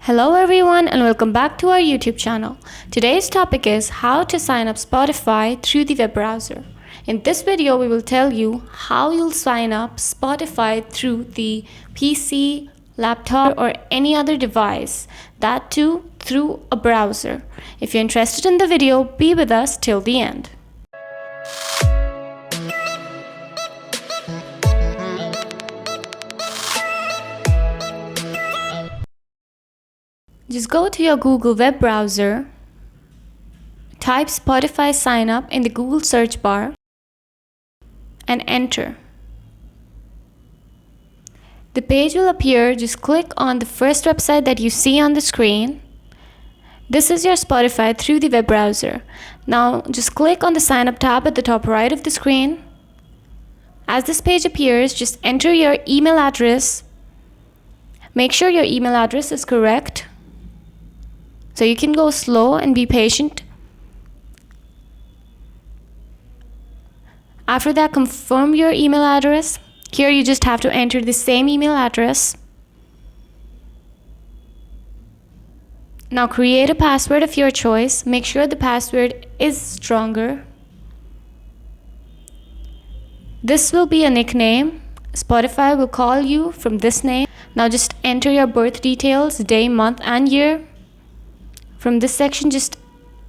Hello everyone and welcome back to our YouTube channel. Today's topic is how to sign up Spotify through the web browser. In this video, we will tell you how you'll sign up Spotify through the PC, laptop or any other device, that too through a browser. If you're interested in the video, be with us till the end. Just go to your Google web browser, type Spotify sign up in the Google search bar and enter. The page will appear. Just click on the first website that you see on the screen. This is your Spotify through the web browser. Now just click on the sign up tab at the top right of the screen. As this page appears, just enter your email address. Make sure your email address is correct. So you can go slow and be patient. After that, confirm your email address. Here you just have to enter the same email address. Now create a password of your choice. Make sure the password is stronger. This will be a nickname. Spotify will call you from this name. Now just enter your birth details, day, month and year. From this section, just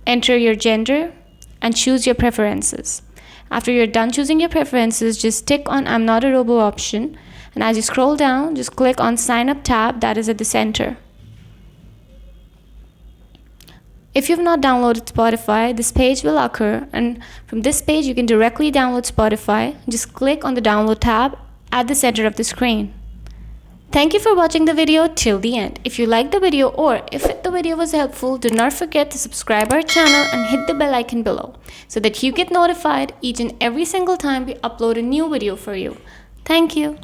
enter your gender and choose your preferences. After you're done choosing your preferences, just tick on I'm not a robot option. And as you scroll down, just click on sign up tab that is at the center. If you've not downloaded Spotify, this page will occur. And from this page, you can directly download Spotify. Just click on the download tab at the center of the screen. Thank you for watching the video till the end. If you liked the video or if the video was helpful, do not forget to subscribe our channel and hit the bell icon below so that you get notified each and every single time we upload a new video for you. Thank you.